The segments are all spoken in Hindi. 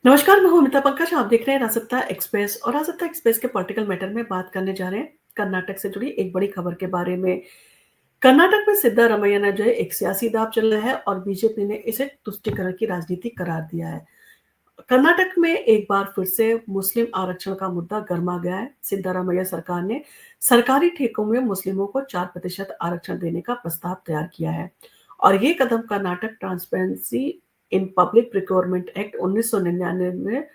नमस्कार, मैं हूं अमिता पंकज। आप देख रहे हैं राजसत्ता एक्सप्रेस और राजसत्ता एक्सप्रेस के पॉलिटिकल मैटर में बात करने जा रहे हैं कर्नाटक से जुड़ी एक बड़ी खबर के बारे में। कर्नाटक में सिद्धारमैया ने जो है एक सियासी दांव चल रहा है और बीजेपी ने इसे तुष्टीकरण की राजनीति करार दिया है। कर्नाटक में एक बार फिर से मुस्लिम आरक्षण का मुद्दा गर्मा गया है। सिद्धारमैया सरकार ने सरकारी ठेकों में मुस्लिमों को 4% आरक्षण देने का प्रस्ताव तैयार किया है और ये कदम Karnataka transparency in public procurement act 1999 में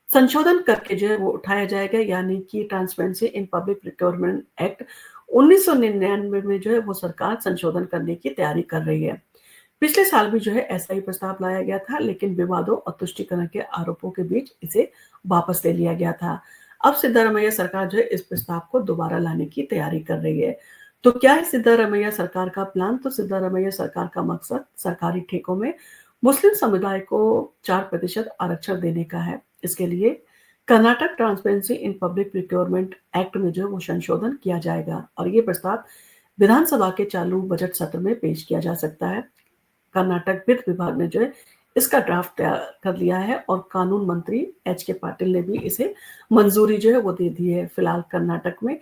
संशोधन करके जो है वो उठाया जाएगा, यानी कि transparency in public procurement act 1999 में जो है वो सरकार संशोधन करने की तैयारी कर रही है। पिछले साल भी जो है ऐसा ही प्रस्ताव लाया गया था, लेकिन विवादों और तुष्टीकरण के आरोपों के बीच इसे वापस ले लिया गया था। अब सिद्धारमैया सरकार जो है इस प्रस्ताव को दोबारा लाने की तैयारी कर रही है। तो क्या है सिद्धारमैया सरकार का प्लान? तो सिद्धारमैया सरकार का मकसद सरकारी ठेकों में मुस्लिम समुदाय को 4% आरक्षण देने का है। इसके लिए Karnataka transparency in public procurement act में जो है वो संशोधन किया जाएगा और ये प्रस्ताव विधानसभा के चालू बजट सत्र में पेश किया जा सकता है। कर्नाटक वित्त विभाग ने जो है इसका ड्राफ्ट तैयार कर लिया है और कानून मंत्री एच के पाटिल ने भी इसे मंजूरी जो है वो दे दी है। फिलहाल कर्नाटक में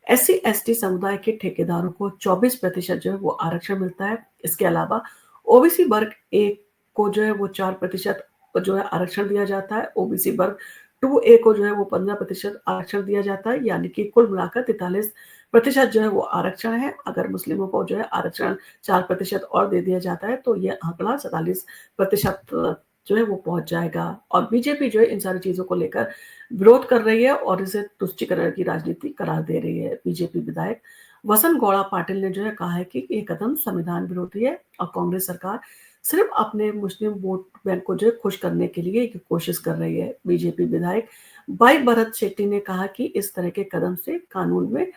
एससी एसटी समुदाय के ठेकेदारों को 24% जो है वो आरक्षण मिलता है। इसके अलावा ओबीसी वर्ग एक को जो है वो 4% जो है आरक्षण दिया जाता है। ओबीसी वर्ग 2A को जो है वो 15% आरक्षण दिया जाता है, यानी कि कुल मिलाकर 43% जो है वो आरक्षण है। अगर मुस्लिमों को जो है आरक्षण 4% और दे दिया जाता है तो ये आंकड़ा 47% जो है वो पहुंच जाएगा। और बीजेपी जो है इन सारी चीजों को लेकर विरोध कर रही है और इसे तुष्टीकरण की राजनीति करार दे रही है। बीजेपी विधायक वसंत गौड़ा पाटिल ने जो है कहा है कि ये कदम संविधान विरोधी है और कांग्रेस सरकार सिर्फ अपने मुस्लिम वोट बैंक को जो है खुश करने के लिए एक कोशिश कर रही है। बीजेपी विधायक बाई भरत शेट्टी ने कहा कि इस तरह के कदम से कानून में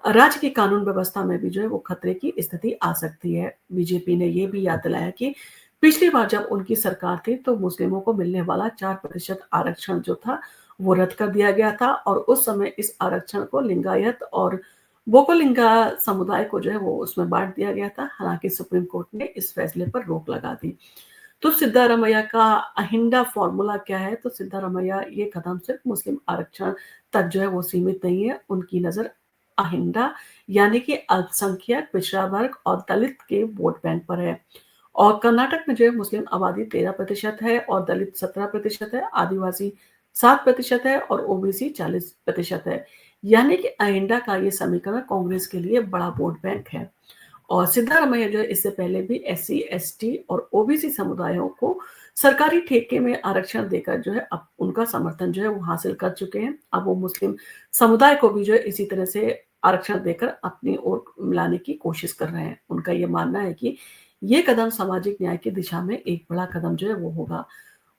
राज्य की कानून व्यवस्था में भी जो है वो खतरे की स्थिति आ सकती है। बीजेपी ने ये भी याद दिलाया कि पिछली बार जब उनकी सरकार थी तो मुस्लिमों को मिलने वाला 4% आरक्षण जो था वो रद्द कर दिया गया था और उस समय इस आरक्षण को लिंगायत और बोकोलिंगा समुदाय को जो है वो उसमें बांट दिया गया था। हालांकि सुप्रीम कोर्ट ने इस फैसले पर रोक लगा दी। तो सिद्धारमैया का अहिंदा फॉर्मूला क्या है? तो सिद्धारमैया ये कदम सिर्फ मुस्लिम आरक्षण तक जो है वो सीमित नहीं है। उनकी नजर अहिंदा यानी कि अल्पसंख्यक, पिछड़ा वर्ग और दलित के वोट बैंक पर है। और कर्नाटक में जो है मुस्लिम आबादी 13% है और दलित 17% है, आदिवासी 7% है और ओबीसी 40% है। यानी कि अहिंदा का ये समीकरण कांग्रेस के लिए बड़ा वोट बैंक है। और सिद्धारमैया जो है इससे पहले भी एससी एसटी और ओबीसी समुदायों को सरकारी ठेके में आरक्षण देकर जो है अब उनका समर्थन जो है वो हासिल कर चुके हैं। अब वो मुस्लिम समुदाय को भी जो है इसी तरह से आरक्षण देकर अपनी ओर मिलाने की कोशिश कर रहे हैं। उनका ये मानना है कि ये कदम सामाजिक न्याय की दिशा में एक बड़ा कदम जो है वो होगा।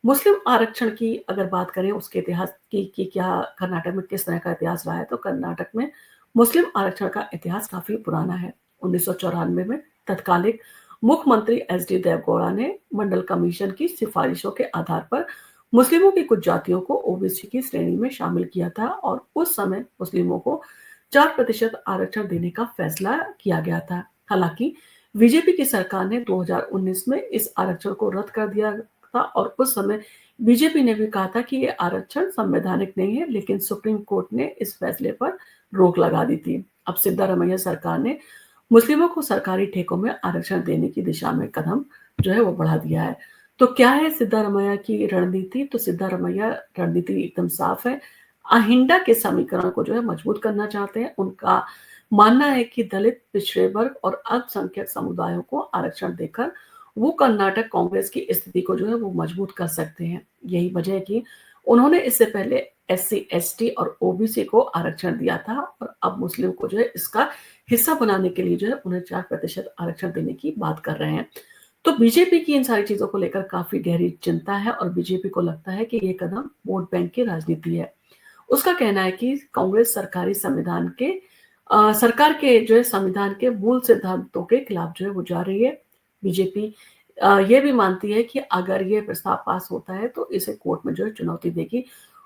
मुस्लिम आरक्षण की अगर बात करें उसके इतिहास की कि क्या कर्नाटक में किस तरह का इतिहास रहा है, तो कर्नाटक में मुस्लिम आरक्षण का इतिहास काफी पुराना है। 1994 में तत्कालिक मुख्यमंत्री एच डी देवगौड़ा ने मंडल कमीशन की सिफारिशों के आधार पर मुस्लिमों की कुछ जातियों को ओबीसी की श्रेणी में शामिल किया था और उस समय मुस्लिमों को 4% आरक्षण देने का फैसला किया गया था। हालांकि बीजेपी की सरकार ने 2019 में इस आरक्षण को रद्द कर दिया था और उस समय बीजेपी ने भी कहा था कि ये आरक्षण संवैधानिक नहीं है, लेकिन सुप्रीम कोर्ट ने इस फैसले पर रोक लगा दी थी। अब सिद्धारमैया सरकार ने मुस्लिमों को सरकारी ठेकों में आरक्षण देने की दिशा में कदम जो है वो बढ़ा दिया है। तो क्या है सिद्धारमैया की रणनीति? तो सिद्धारमैया रणनीति एकदम साफ है। अहिंदा के समीकरण को जो है मजबूत करना चाहते हैं। उनका मानना है कि दलित, पिछड़े वर्ग और अल्पसंख्यक समुदायों को आरक्षण देकर वो कर्नाटक कांग्रेस की स्थिति को जो है वो मजबूत कर सकते हैं। यही वजह है कि उन्होंने इससे पहले एससी एसटी और ओबीसी को आरक्षण दिया था और अब मुस्लिम को जो है इसका हिस्सा बनाने के लिए जो है उन्हें 4% आरक्षण देने की बात कर रहे हैं। तो बीजेपी की इन सारी चीजों को लेकर काफी गहरी चिंता है और बीजेपी को लगता है कि ये कदम वोट बैंक की राजनीति है। उसका कहना है कि कांग्रेस सरकार के जो है संविधान के मूल सिद्धांतों के खिलाफ जो है वो जा रही है। बीजेपी ये भी मानती है कि अगर ये प्रस्ताव पास होता है तो इसे कोर्ट में जो है चुनौती देगी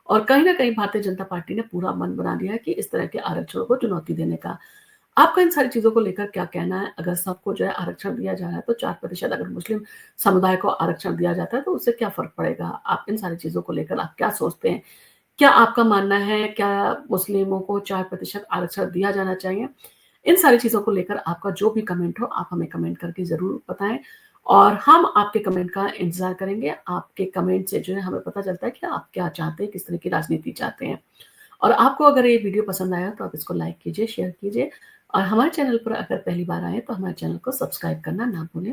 और कहीं ना कहीं भारतीय जनता पार्टी ने पूरा मन बना लिया है कि इस तरह के आरक्षणों को चुनौती देने का। आपका इन सारी चीज़ों को लेकर क्या कहना है? अगर सबको जो है आरक्षण दिया जा रहा है, तो 4% अगर मुस्लिम समुदाय को आरक्षण दिया जाता है, तो उससे क्या फ़र्क पड़ेगा? आप इन सारी चीज़ों को लेकर आप क्या सोचते हैं? क्या आपका मानना है, क्या मुस्लिमों को 4% आरक्षण दिया जाना चाहिए? इन सारी चीज़ों को लेकर आपका जो भी कमेंट हो, आप हमें कमेंट करके ज़रूर बताएँ और हम आपके कमेंट का इंतज़ार करेंगे। आपके कमेंट से जो है हमें पता चलता है कि आप क्या चाहते हैं, किस तरह की राजनीति चाहते हैं। और आपको अगर ये वीडियो पसंद आया तो आप इसको लाइक कीजिए, शेयर कीजिए और हमारे चैनल पर अगर पहली बार आए तो हमारे चैनल को सब्सक्राइब करना ना भूलें।